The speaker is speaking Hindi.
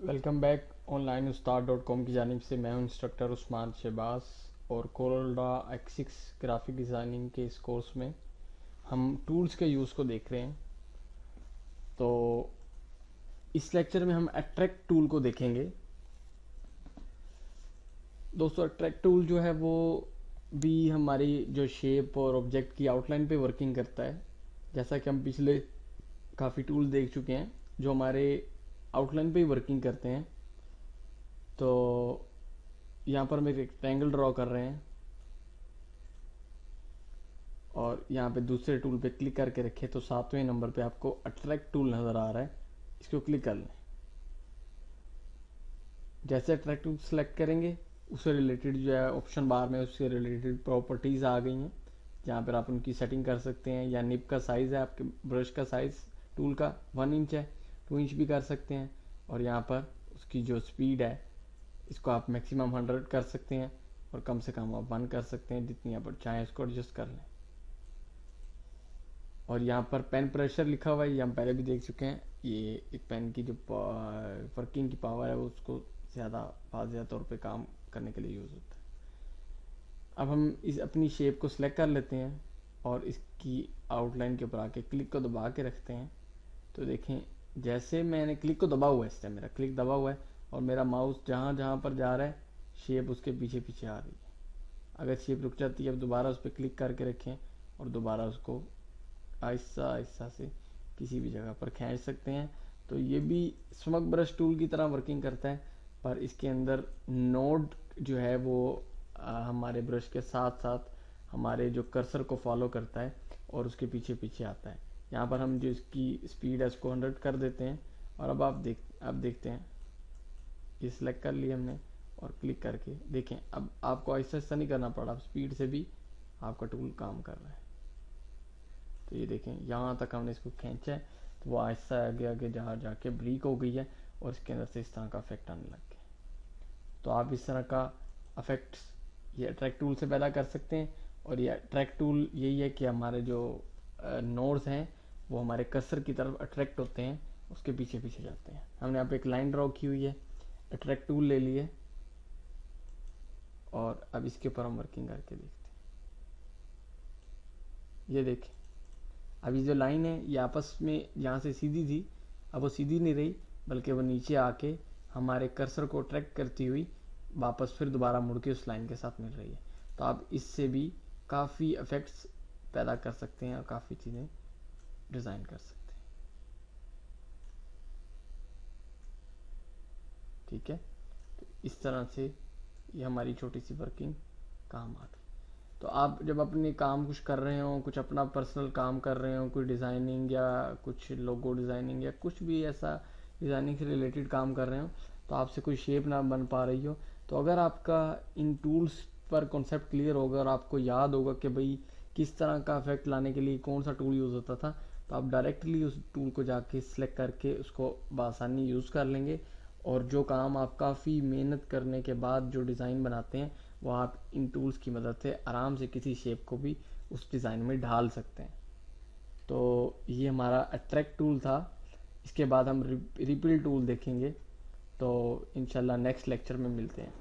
वेलकम बैक onlineustaad.com की जानिब से मैं हूं इंस्ट्रक्टर उस्मान शहबाज। और कोरोला एक्सिक्स ग्राफिक डिज़ाइनिंग के इस कोर्स में हम टूल्स के यूज़ को देख रहे हैं। तो इस लेक्चर में हम अट्रैक्ट टूल को देखेंगे। दोस्तों, अट्रैक्ट टूल जो है वो भी हमारी जो शेप और ऑब्जेक्ट की आउटलाइन पे वर्किंग करता है। जैसा कि हम पिछले काफ़ी टूल देख चुके हैं जो हमारे आउटलाइन पे ही वर्किंग करते हैं। तो यहाँ पर हम एक रेक्टेंगल ड्रॉ कर रहे हैं और यहाँ पे दूसरे टूल पे क्लिक करके रखें तो 7वें नंबर पे आपको अट्रैक्ट टूल नज़र आ रहा है। इसको क्लिक कर लें। जैसे अट्रैक्ट टूल सेलेक्ट करेंगे उससे रिलेटेड जो है ऑप्शन बार में उससे रिलेटेड प्रॉपर्टीज़ आ गई हैं, जहाँ पर आप उनकी सेटिंग कर सकते हैं। या निब का साइज़ है, आपके ब्रश का साइज़ टूल का 1 इंच है, 2 इंच भी कर सकते हैं। और यहाँ पर उसकी जो स्पीड है इसको आप मैक्सिमम 100 कर सकते हैं और कम से कम आप 1 कर सकते हैं, जितनी आप चाहें इसको एडजस्ट कर लें। और यहाँ पर पेन प्रेशर लिखा हुआ है, ये हम पहले भी देख चुके हैं। ये एक पेन की जो वर्किंग की पावर है वो उसको ज़्यादा वाज़ेह तौर पे काम करने के लिए यूज़ होता है। अब हम इस अपनी शेप को सिलेक्ट कर लेते हैं और इसकी आउटलाइन के ऊपर आके क्लिक को दबा के रखते हैं। तो देखें, जैसे मैंने क्लिक को दबा हुआ है, इस टाइम मेरा क्लिक दबा हुआ है और मेरा माउस जहाँ जहाँ पर जा रहा है शेप उसके पीछे पीछे आ रही है। अगर शेप रुक जाती है अब दोबारा उस पर क्लिक करके रखें और दोबारा उसको आहिस्ता आहिस्ता से किसी भी जगह पर खींच सकते हैं। तो ये भी स्मग ब्रश टूल की तरह वर्किंग करता है, पर इसके अंदर नोड जो है वो हमारे ब्रश के साथ साथ हमारे जो कर्सर को फॉलो करता है और उसके पीछे पीछे आता है। यहाँ पर हम जो इसकी स्पीड है उसको 100 कर देते हैं और अब आप देखते हैं ये सिलेक्ट कर लिया हमने और क्लिक करके देखें, अब आपको आहिस्ता आहिस्ता नहीं करना पड़ा, स्पीड से भी आपका टूल काम कर रहा है। तो ये देखें, यहाँ तक हमने इसको खींचा है तो वो आहिस्ता आगे आगे जहाँ जाके ब्रीक हो गई है और इसके अंदर से इस तरह का इफेक्ट आने लग गया। तो आप इस तरह का इफेक्ट्स ये अट्रैक्ट टूल से पैदा कर सकते हैं। और ये अट्रैक्ट टूल यही है कि हमारे जो नोड्स हैं वो हमारे कर्सर की तरफ अट्रैक्ट होते हैं, उसके पीछे पीछे जाते हैं। हमने यहाँ पे एक लाइन ड्रॉ की हुई है, अट्रैक्ट टूल ले लिए और अब इसके ऊपर हम वर्किंग करके देखते हैं। ये देखें, अभी जो लाइन है ये आपस में यहाँ से सीधी थी, अब वो सीधी नहीं रही बल्कि वो नीचे आके हमारे कर्सर को अट्रैक्ट करती हुई वापस फिर दोबारा मुड़ के उस लाइन के साथ मिल रही है। तो आप इससे भी काफ़ी इफेक्ट्स पैदा कर सकते हैं और काफ़ी चीज़ें डिज़ाइन कर सकते हैं। ठीक है, तो इस तरह से ये हमारी छोटी सी वर्किंग काम आती है। तो आप जब अपने काम कुछ कर रहे हो, कुछ अपना पर्सनल काम कर रहे हो, कोई डिज़ाइनिंग या कुछ लोगो डिज़ाइनिंग या कुछ भी ऐसा डिज़ाइनिंग से रिलेटेड काम कर रहे हो, तो आपसे कोई शेप ना बन पा रही हो, तो अगर आपका इन टूल्स पर कॉन्सेप्ट क्लियर होगा और आपको याद होगा कि भाई किस तरह का इफेक्ट लाने के लिए कौन सा टूल यूज़ होता था, तो आप डायरेक्टली उस टूल को जाके सिलेक्ट करके उसको बआसानी यूज़ कर लेंगे। और जो काम आप काफ़ी मेहनत करने के बाद जो डिज़ाइन बनाते हैं वो आप इन टूल्स की मदद से आराम से किसी शेप को भी उस डिज़ाइन में ढाल सकते हैं। तो ये हमारा अट्रैक्ट टूल था। इसके बाद हम रिपील टूल देखेंगे। तो इंशाल्लाह नेक्स्ट लेक्चर में मिलते हैं।